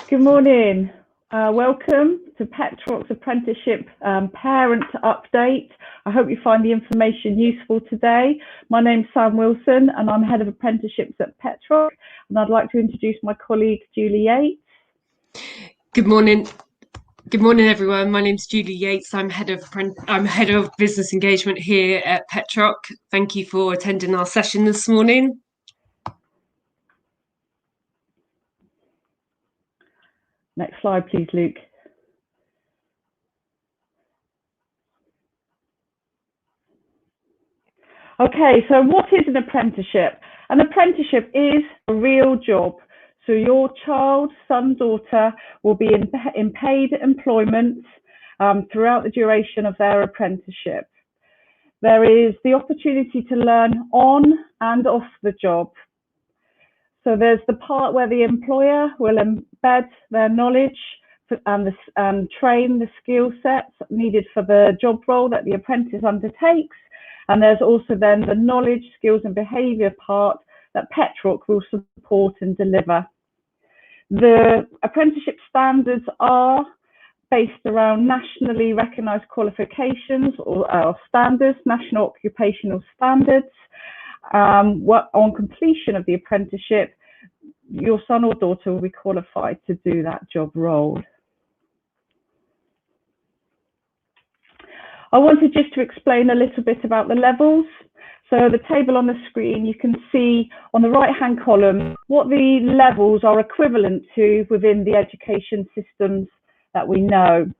Good morning. Welcome to Petroc's Apprenticeship Parent Update. I hope you find the information useful today. My name's Sam Wilson and I'm Head of Apprenticeships at Petroc, and I'd like to introduce my colleague Julie Yates. Good morning. Good morning, everyone. My name's Julie Yates. I'm head of business engagement here at Petroc. Thank you for attending our session this morning. Next slide, please, Luke. Okay, so what is an apprenticeship? An apprenticeship is a real job. So your child, son, daughter will be in paid employment throughout the duration of their apprenticeship. There is the opportunity to learn on and off the job. So there's the part where the employer will embed their knowledge and train the skill sets needed for the job role that the apprentice undertakes. And there's also then the knowledge, skills and behaviour part that Petroc will support and deliver. The apprenticeship standards are based around nationally recognised qualifications or standards, national occupational standards. On completion of the apprenticeship, your son or daughter will be qualified to do that job role. I wanted just to explain a little bit about the levels. So the table on the screen, you can see on the right-hand column what the levels are equivalent to within the education systems that we know.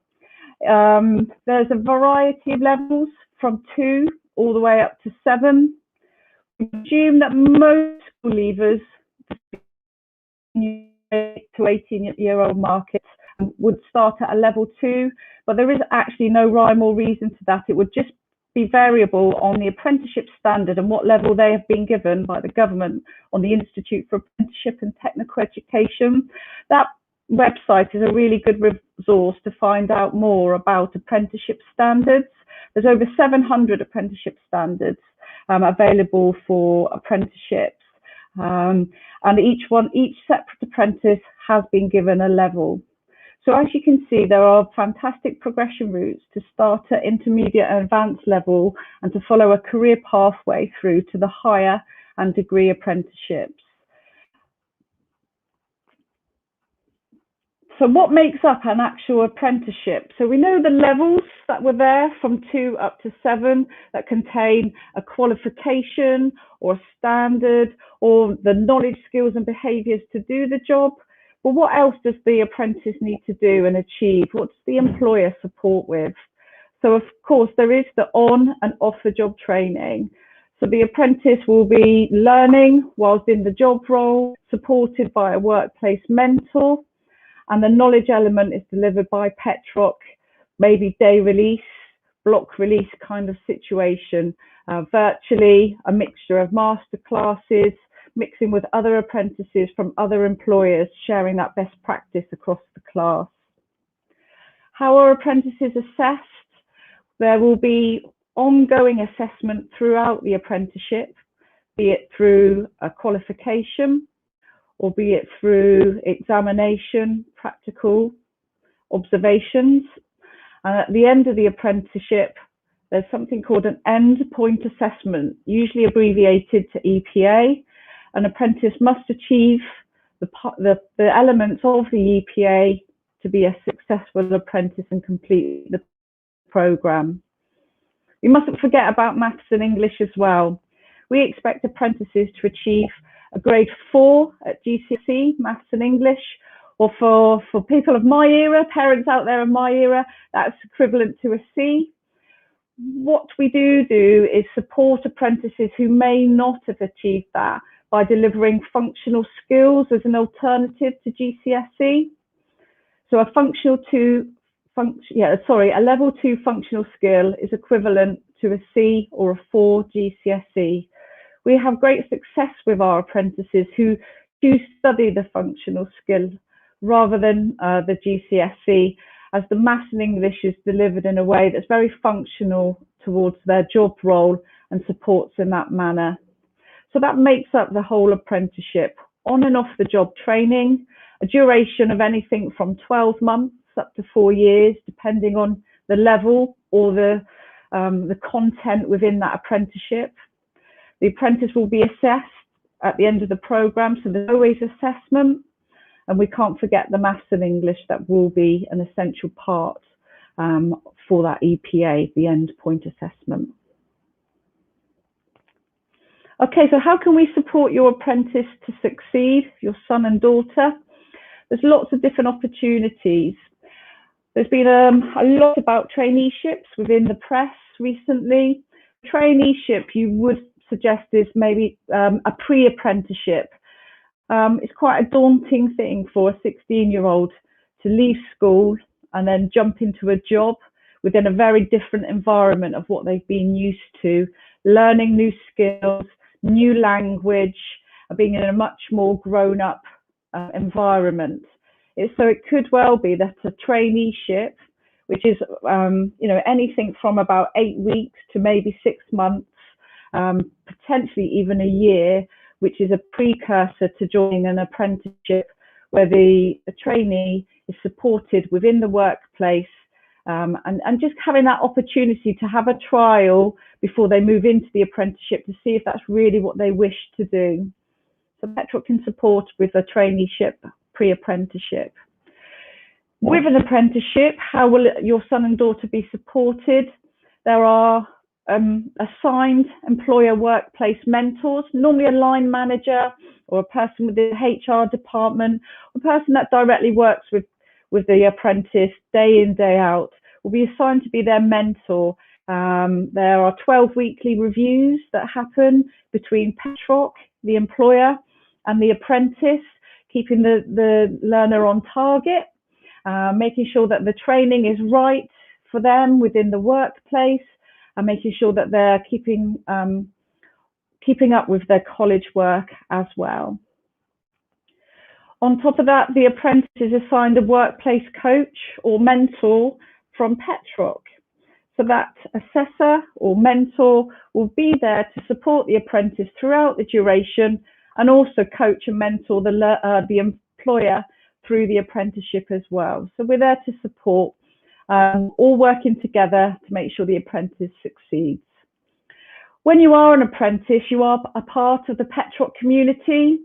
There's a variety of levels from 2 all the way up to 7. We assume that most school leavers to 18-year-old market would start at a level 2, but there is actually no rhyme or reason to that. It would just be variable on the apprenticeship standard and what level they have been given by the government on the Institute for Apprenticeship and Technical Education. That website is a really good resource to find out more about apprenticeship standards. There's over 700 apprenticeship standards available for apprenticeships, and each separate apprentice has been given a level. So as you can see, there are fantastic progression routes to start at intermediate and advanced level and to follow a career pathway through to the higher and degree apprenticeships. So what makes up an actual apprenticeship? So we know the levels that were there from 2 up to 7 that contain a qualification or a standard or the knowledge, skills and behaviours to do the job. But what else does the apprentice need to do and achieve? What does the employer support with? So of course there is the on and off the job training. So the apprentice will be learning whilst in the job role, supported by a workplace mentor. And the knowledge element is delivered by Petroc, maybe day release, block release kind of situation, virtually a mixture of master classes, mixing with other apprentices from other employers, sharing that best practice across the class. How are apprentices assessed? There will be ongoing assessment throughout the apprenticeship, be it through a qualification, or be it through examination, practical observations. And at the end of the apprenticeship, there's something called an end point assessment, usually abbreviated to EPA. An apprentice must achieve the elements of the EPA to be a successful apprentice and complete the programme. We mustn't forget about maths and English as well. We expect apprentices to achieve a grade 4 at GCSE, maths and English, or for people of my era, parents out there in my era, that's equivalent to a C. What we do is support apprentices who may not have achieved that by delivering functional skills as an alternative to GCSE. So a level 2 functional skill is equivalent to a C or a 4 GCSE. We have great success with our apprentices who do study the functional skill rather than the GCSE, as the maths and English is delivered in a way that's very functional towards their job role and supports in that manner. So that makes up the whole apprenticeship, on and off the job training, a duration of anything from 12 months up to 4 years, depending on the level or the content within that apprenticeship. The apprentice will be assessed at the end of the programme, so there's always assessment, and we can't forget the maths and English that will be an essential part for that EPA, the endpoint assessment. Okay, so how can we support your apprentice to succeed, your son and daughter? There's lots of different opportunities. There's been a lot about traineeships within the press recently. Traineeship, you would suggest, is maybe a pre-apprenticeship. It's quite a daunting thing for a 16-year-old to leave school and then jump into a job within a very different environment of what they've been used to, learning new skills, new language, being in a much more grown-up environment. So it could well be that a traineeship, which is anything from about 8 weeks to maybe 6 months, potentially even a year, which is a precursor to joining an apprenticeship where the trainee is supported within the workplace, and just having that opportunity to have a trial before they move into the apprenticeship to see if that's really what they wish to do. So Petroc can support with a traineeship, pre-apprenticeship. With an apprenticeship, how will your son and daughter be supported? There are assigned employer workplace mentors, normally a line manager or a person within the HR department, a person that directly works with the apprentice day in, day out, will be assigned to be their mentor. There are 12 weekly reviews that happen between Petroc, the employer, and the apprentice, keeping the learner on target, making sure that the training is right for them within the workplace, and making sure that they're keeping up with their college work as well. On top of that, the apprentice is assigned a workplace coach or mentor from Petroc. So that assessor or mentor will be there to support the apprentice throughout the duration, and also coach and mentor the employer through the apprenticeship as well. So we're there to support, all working together to make sure the apprentice succeeds. When you are an apprentice, you are a part of the Petroc community.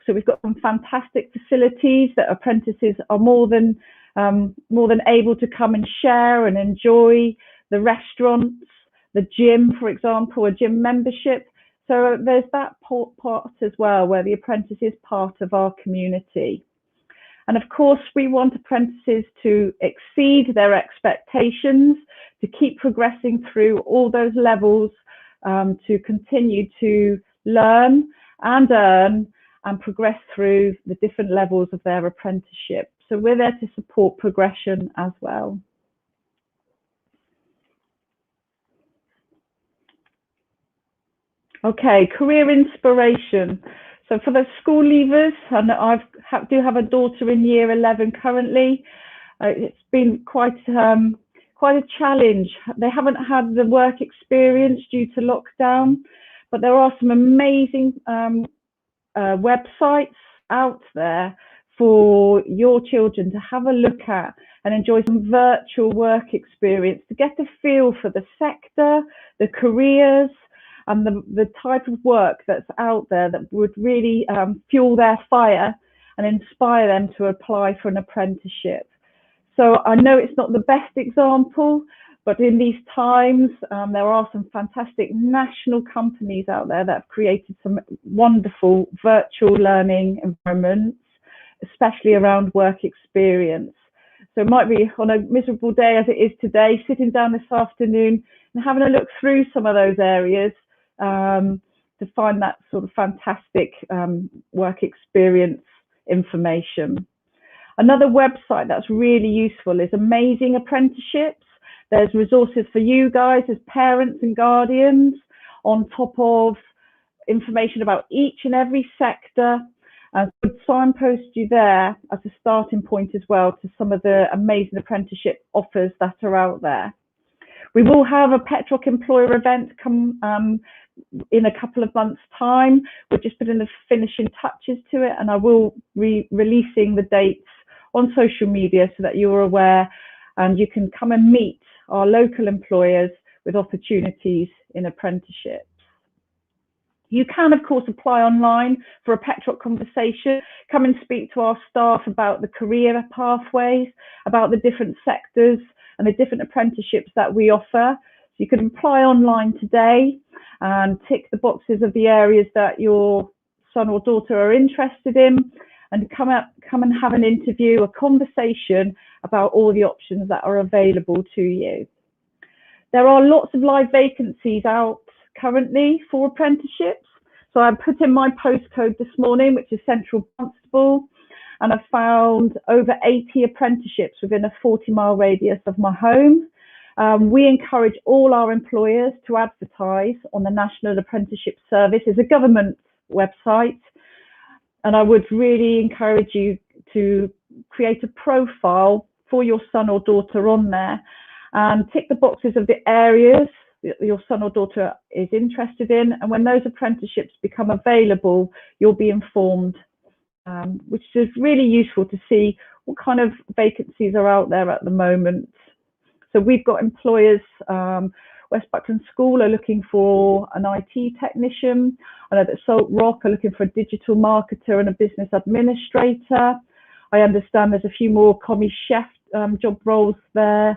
So we've got some fantastic facilities that apprentices are more than able to come and share and enjoy. The restaurants, the gym, for example, a gym membership. So there's that part as well, where the apprentice is part of our community. And of course, we want apprentices to exceed their expectations, to keep progressing through all those levels, to continue to learn and earn and progress through the different levels of their apprenticeship. So we're there to support progression as well. Okay, career inspiration. So for the school leavers, and I do have a daughter in year 11 currently, it's been quite a challenge. They haven't had the work experience due to lockdown, but there are some amazing websites out there for your children to have a look at and enjoy some virtual work experience, to get a feel for the sector, the careers, and the type of work that's out there that would really fuel their fire and inspire them to apply for an apprenticeship. So I know it's not the best example, but in these times, there are some fantastic national companies out there that have created some wonderful virtual learning environments, especially around work experience. So it might be on a miserable day as it is today, sitting down this afternoon and having a look through some of those areas to find that sort of fantastic work experience information. Another website that's really useful is Amazing Apprenticeships. There's resources for you guys as parents and guardians, on top of information about each and every sector. Could signpost you there as a starting point as well to some of the amazing apprenticeship offers that are out there. We will have a Petroc employer event come in a couple of months' time. We're just putting the finishing touches to it, and I will be releasing the dates on social media so that you're aware, and you can come and meet our local employers with opportunities in apprenticeships. You can, of course, apply online for a Petroc conversation. Come and speak to our staff about the career pathways, about the different sectors and the different apprenticeships that we offer. So you can apply online today and tick the boxes of the areas that your son or daughter are interested in, and come and have an interview, a conversation about all the options that are available to you. There are lots of live vacancies out currently for apprenticeships. So I put in my postcode this morning, which is Central Constable, and I found over 80 apprenticeships within a 40-mile radius of my home. We encourage all our employers to advertise on the National Apprenticeship Service. It's a government website, and I would really encourage you to create a profile for your son or daughter on there and tick the boxes of the areas your son or daughter is interested in, and when those apprenticeships become available, you'll be informed, which is really useful to see what kind of vacancies are out there at the moment. So we've got employers, West Buckland School are looking for an IT technician. I know that Salt Rock are looking for a digital marketer and a business administrator. I understand there's a few more commie chef job roles there,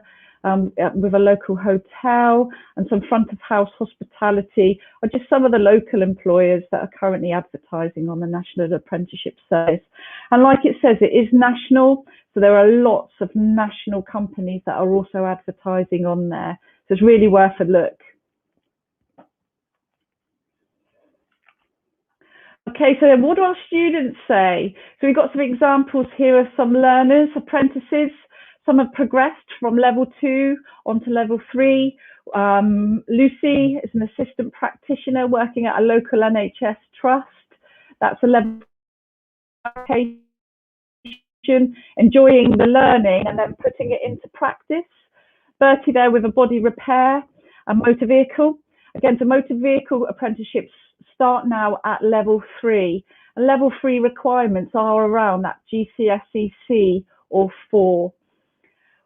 with a local hotel, and some front of house hospitality are just some of the local employers that are currently advertising on the National Apprenticeship Service. And like it says, it is national, so there are lots of national companies that are also advertising on there. So it's really worth a look. Okay, so what do our students say? So we've got some examples here of some learners, apprentices. Some have progressed from level 2 onto level 3. Lucy is an assistant practitioner working at a local NHS trust. That's a level application, enjoying the learning and then putting it into practice. Bertie there with a body repair and motor vehicle. Again, so motor vehicle apprenticeships start now at level 3. And level 3 requirements are around that GCSE or 4.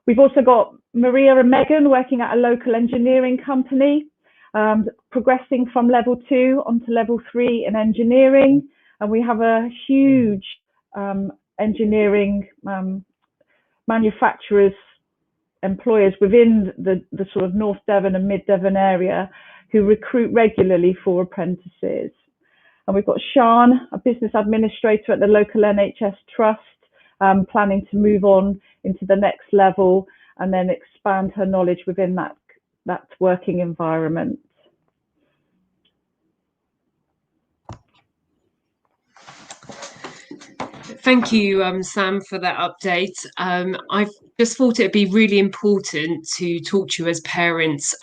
We've also got Maria and Megan working at a local engineering company, progressing from level 2 onto level 3 in engineering. And we have a huge engineering manufacturers, employers within the sort of North Devon and Mid Devon area who recruit regularly for apprentices. And we've got Sian, a business administrator at the local NHS trust, planning to move on into the next level and then expand her knowledge within that working environment. Thank you, Sam, for that update. I've just thought it'd be really important to talk to you as parents.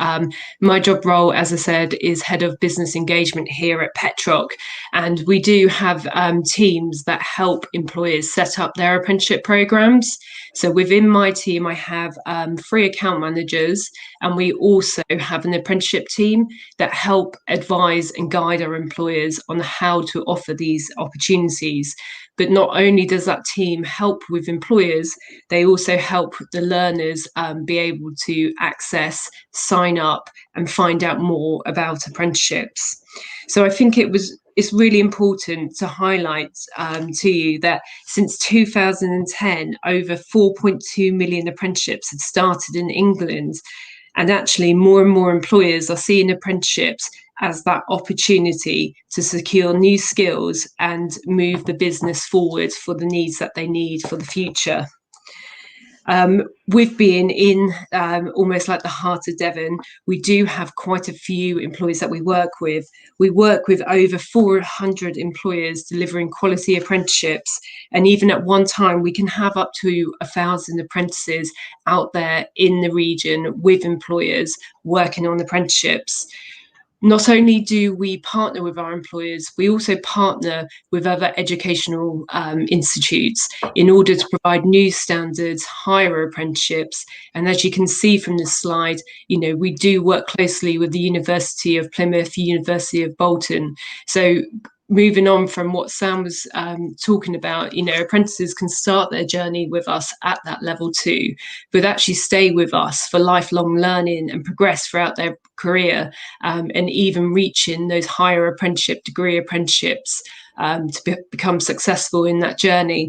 My job role, as I said, is Head of Business Engagement here at Petroc, and we do have teams that help employers set up their apprenticeship programs. So within my team, I have 3 account managers, and we also have an apprenticeship team that help advise and guide our employers on how to offer these opportunities. But not only does that team help with employers, they also help the learners be able to access, sign up, and find out more about apprenticeships. So I think it's really important to highlight to you that since 2010, over 4.2 million apprenticeships have started in England. And actually, more and more employers are seeing apprenticeships as that opportunity to secure new skills and move the business forward for the needs that they need for the future. With being in almost like the heart of Devon, we do have quite a few employers that we work with. We work with over 400 employers delivering quality apprenticeships. And even at one time, we can have up to 1,000 apprentices out there in the region with employers working on apprenticeships. not only do we partner with our employers, we also partner with other educational institutes in order to provide new standards, higher apprenticeships. And as you can see from this slide, we do work closely with the University of Plymouth, University of Bolton. So moving on from what Sam was talking about, apprentices can start their journey with us at that level too, but actually stay with us for lifelong learning and progress throughout their career, and even reaching those higher apprenticeship degree apprenticeships to become successful in that journey.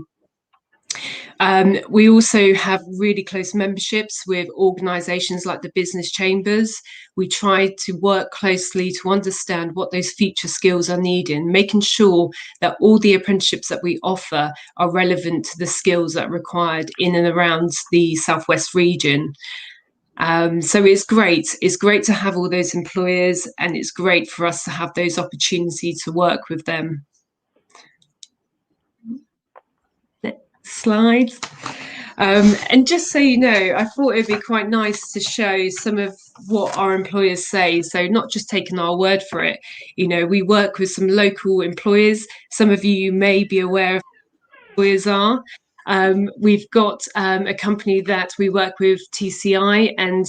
We also have really close memberships with organisations like the business chambers. We try to work closely to understand what those future skills are needing, making sure that all the apprenticeships that we offer are relevant to the skills that are required in and around the Southwest region. So it's great. It's great to have all those employers, and it's great for us to have those opportunities to work with them. Next slide. And just so you know, I thought it'd be quite nice to show some of what our employers say. So not just taking our word for it. We work with some local employers. Some of you may be aware of who employers are. We've got a company that we work with, TCI, and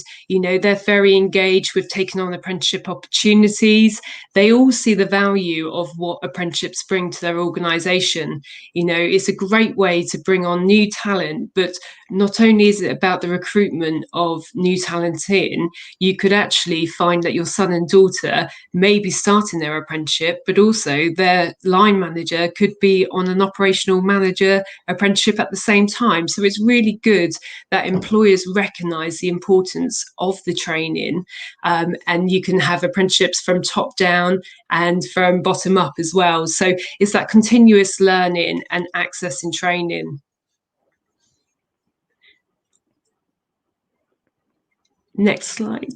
they're very engaged with taking on apprenticeship opportunities. They all see the value of what apprenticeships bring to their organisation. It's a great way to bring on new talent, but not only is it about the recruitment of new talent in, you could actually find that your son and daughter may be starting their apprenticeship, but also their line manager could be on an operational manager apprenticeship at the same time. So it's really good that employers recognise the importance of the training, and you can have apprenticeships from top down and from bottom up as well. So it's that continuous learning and access in training. Next slide.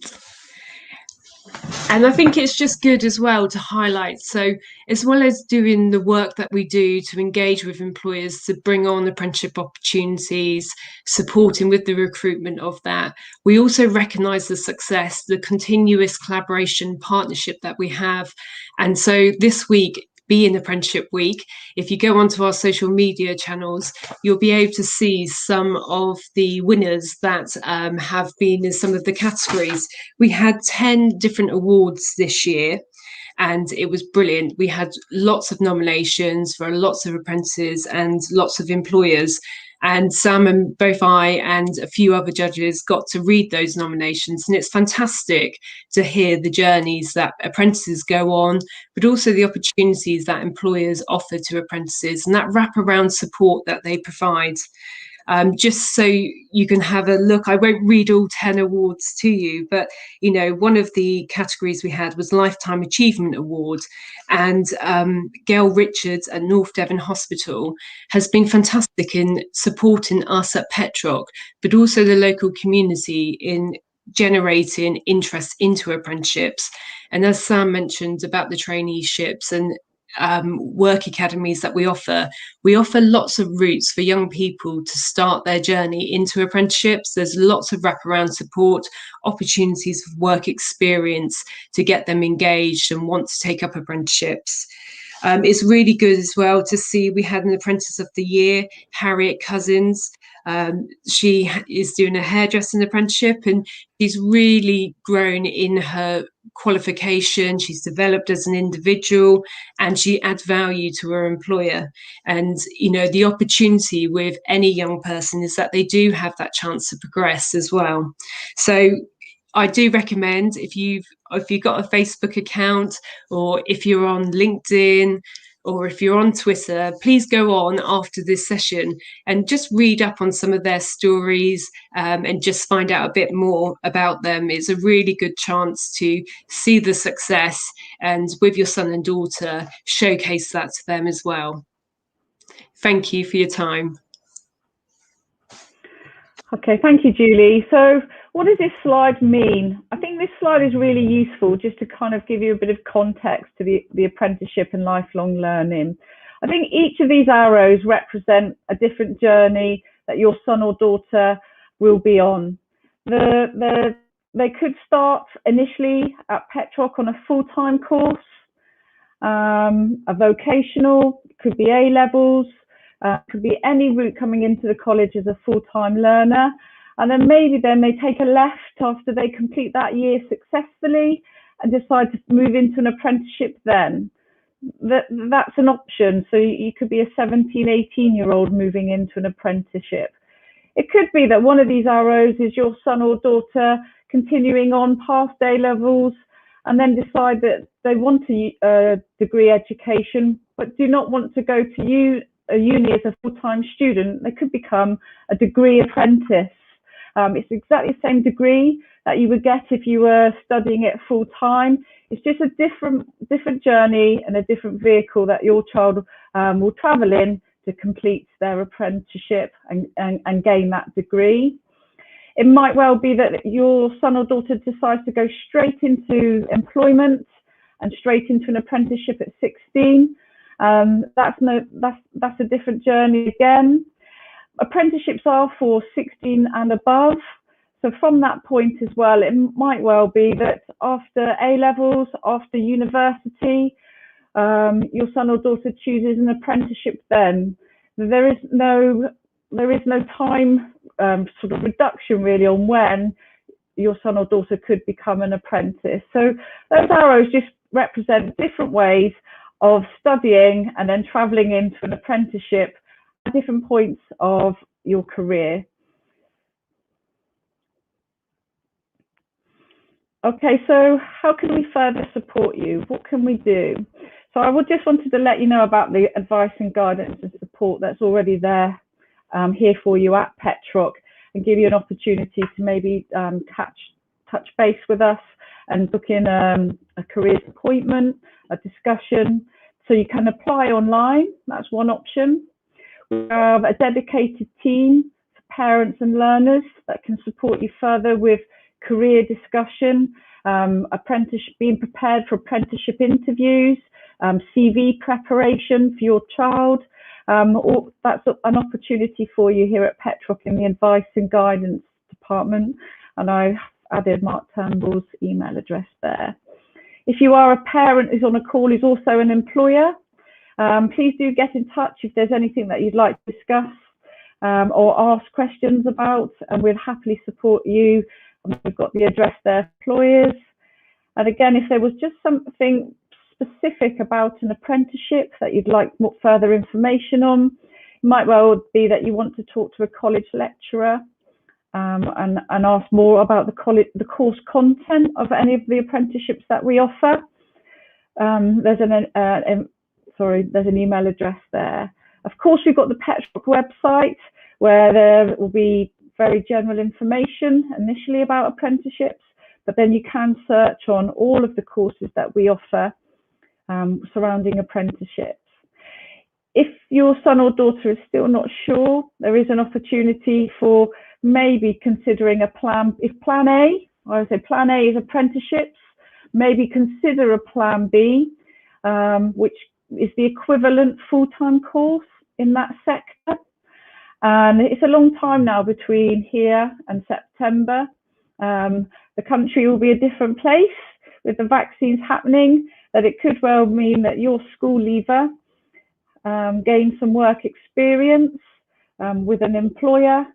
And I think it's just good as well to highlight, so as well as doing the work that we do to engage with employers to bring on apprenticeship opportunities, supporting with the recruitment of that, we also recognise the success, the continuous collaboration partnership that we have. And so this week, being Apprenticeship Week, if you go onto our social media channels, you'll be able to see some of the winners that have been in some of the categories. We had 10 different awards this year, and it was brilliant. We had lots of nominations for lots of apprentices and lots of employers. And Sam and both I and a few other judges got to read those nominations, and it's fantastic to hear the journeys that apprentices go on, but also the opportunities that employers offer to apprentices and that wraparound support that they provide. Just so you can have a look, I won't read all 10 awards to you, but one of the categories we had was Lifetime Achievement Award, and Gail Richards at North Devon Hospital has been fantastic in supporting us at Petroc, but also the local community in generating interest into apprenticeships. And as Sam mentioned about the traineeships and work academies that we offer lots of routes for young people to start their journey into apprenticeships. There's lots of wraparound support, opportunities for work experience to get them engaged and want to take up apprenticeships. It's really good as well to see we had an Apprentice of the Year, Harriet Cousins. She is doing a hairdressing apprenticeship, and she's really grown in her qualification. She's developed as an individual, and she adds value to her employer. And the opportunity with any young person is that they do have that chance to progress as well. So I do recommend, if you've got a Facebook account, or if you're on LinkedIn, or if you're on Twitter, please go on after this session and just read up on some of their stories, and just find out a bit more about them. It's a really good chance to see the success, and with your son and daughter, showcase that to them as well. Thank you for your time. Okay, thank you, Julie. So what does this slide mean? I think this slide is really useful just to kind of give you a bit of context to the apprenticeship and lifelong learning. I think each of these arrows represent a different journey that your son or daughter will be on. The they could start initially at Petroc on a full-time course, a vocational, could be A-levels, could be any route coming into the college as a full-time learner. And then maybe they take a left after they complete that year successfully and decide to move into an apprenticeship then. That's an option. So you could be a 17, 18-year-old moving into an apprenticeship. It could be that one of these arrows is your son or daughter continuing on past A-levels and then decide that they want a degree education but do not want to go to a uni as a full-time student. They could become a degree apprentice. It's exactly the same degree that you would get if you were studying it full-time. It's just a different journey and a different vehicle that your child will travel in to complete their apprenticeship and gain that degree. It might well be that your son or daughter decides to go straight into employment and straight into an apprenticeship at 16. That's a different journey again. Apprenticeships are for 16 and above. So from that point as well, it might well be that after A-levels, after university, your son or daughter chooses an apprenticeship then. There is no time sort of reduction really on when your son or daughter could become an apprentice. So those arrows just represent different ways of studying and then travelling into an apprenticeship at different points of your career. Okay, so how can we further support you? What can we do? So I just wanted to let you know about the advice and guidance and support that's already there here for you at Petroc, and give you an opportunity to maybe touch base with us and book in a careers appointment, a discussion. So you can apply online, that's one option. We have a dedicated team for parents and learners that can support you further with career discussion, being prepared for apprenticeship interviews, CV preparation for your child. That's an opportunity for you here at Petroc in the advice and guidance department. And I've added Mark Turnbull's email address there. If you are a parent who's on a call who's also an employer, please do get in touch if there's anything that you'd like to discuss or ask questions about, and we'll happily support you. We've got the address there, employers. And again, if there was just something specific about an apprenticeship that you'd like more further information on, it might well be that you want to talk to a college lecturer and ask more about the course content of any of the apprenticeships that we offer. There's an email address there. Of course, we've got the Petroc website where there will be very general information initially about apprenticeships, but then you can search on all of the courses that we offer surrounding apprenticeships. If your son or daughter is still not sure, there is an opportunity for maybe considering a plan. If plan A, I would say plan A is apprenticeships, maybe consider a plan B, which is the equivalent full-time course in that sector. And it's a long time now between here and September. The country will be a different place with the vaccines happening, that it could well mean that your school leaver gains some work experience with an employer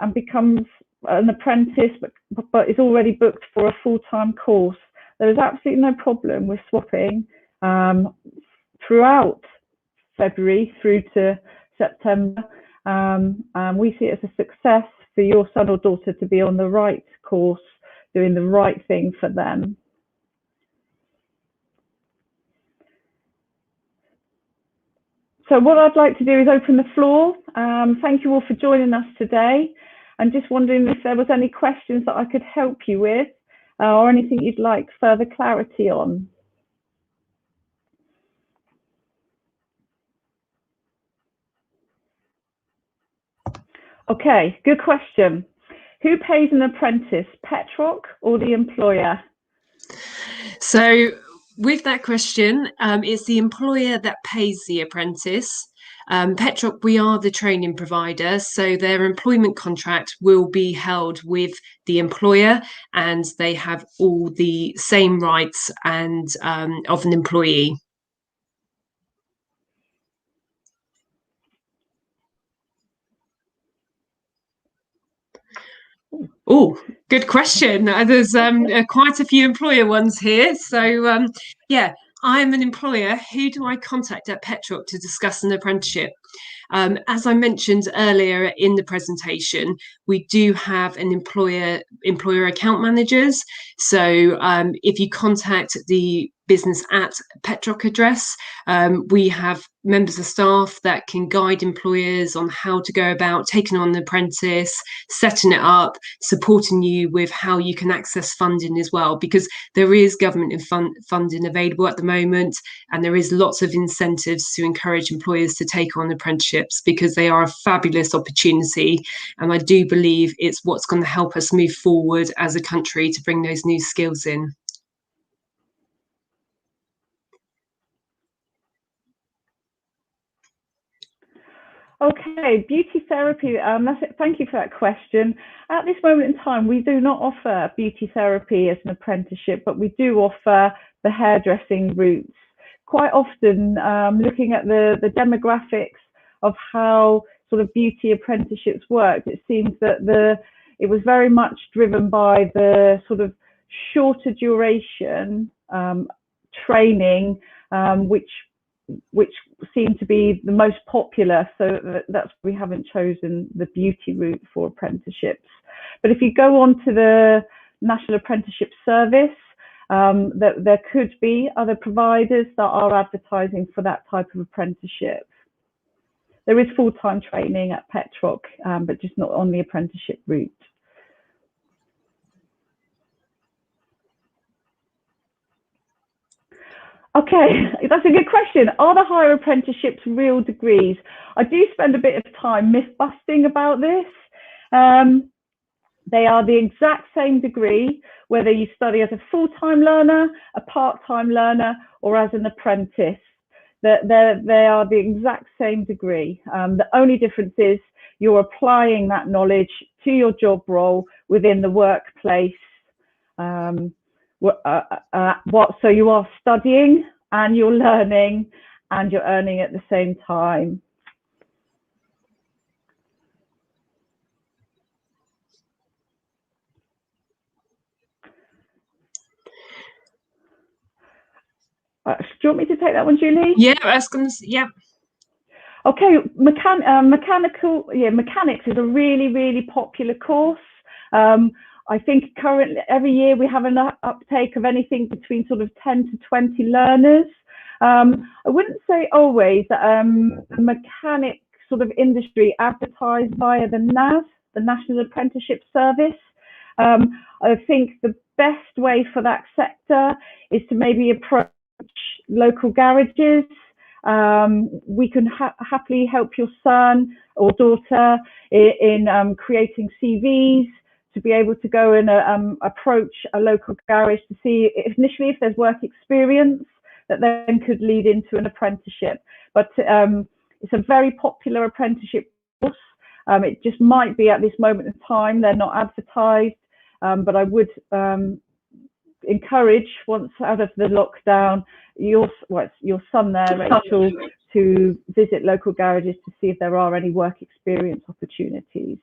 and becomes an apprentice, but is already booked for a full-time course. There is absolutely no problem with swapping throughout February through to September. We see it as a success for your son or daughter to be on the right course, doing the right thing for them. So what I'd like to do is open the floor. Thank you all for joining us today. I'm just wondering if there was any questions that I could help you with or anything you'd like further clarity on. Okay, good question. Who pays an apprentice, Petroc or the employer? So with that question, it's the employer that pays the apprentice. Petroc, we are the training provider, so their employment contract will be held with the employer, and they have all the same rights and of an employee. Oh, good question. There's quite a few employer ones here. So, yeah, I'm an employer. Who do I contact at Petroc to discuss an apprenticeship? As I mentioned earlier in the presentation, we do have an employer account managers. So if you contact the business at Petroc address, we have members of staff that can guide employers on how to go about taking on an apprentice, setting it up, supporting you with how you can access funding as well, because there is government funding available at the moment, and there is lots of incentives to encourage employers to take on apprenticeships because they are a fabulous opportunity. And I do believe it's what's going to help us move forward as a country to bring those new skills in. Okay, beauty therapy. That's it. Thank you for that question. At this moment in time, we do not offer beauty therapy as an apprenticeship, but we do offer the hairdressing routes. Quite often, looking at the demographics of how sort of beauty apprenticeships worked, it seems that it was very much driven by the sort of shorter duration training, which seem to be the most popular, so that's we haven't chosen the beauty route for apprenticeships. But if you go on to the National Apprenticeship Service, there could be other providers that are advertising for that type of apprenticeship. There is full-time training at Petroc, but just not on the apprenticeship route. Okay, that's a good question. Are the higher apprenticeships real degrees? I do spend a bit of time myth busting about this. They are the exact same degree, whether you study as a full-time learner, a part-time learner, or as an apprentice. They are the exact same degree. The only difference is you're applying that knowledge to your job role within the workplace. So you are studying and you're learning and you're earning at the same time. Do you want me to take that one, Julie? Yeah, I was going to say, yeah. Okay, mechanics is a really popular course. I think currently every year we have an uptake of anything between sort of 10 to 20 learners. I wouldn't say always that the mechanic sort of industry advertised via the NAS, the National Apprenticeship Service. I think the best way for that sector is to maybe approach local garages. We can happily help your son or daughter in creating CVs, to be able to go and approach a local garage to see initially if there's work experience that then could lead into an apprenticeship. But it's a very popular apprenticeship course. It just might be at this moment in time they're not advertised, but I would encourage, once out of the lockdown, your son there, Rachel, to visit local garages to see if there are any work experience opportunities.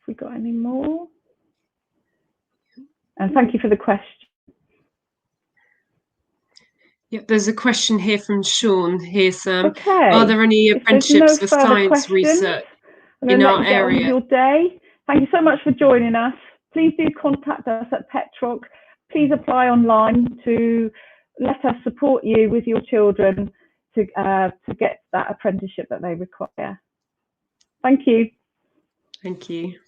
Have we got any more? And thank you for the question. Yep, there's a question here from Sean. Here, Sam. Okay. Are there any apprenticeships for science questions, research in our area? Your day. Thank you so much for joining us. Please do contact us at Petroc. Please apply online to let us support you with your children to get that apprenticeship that they require. Thank you. Thank you.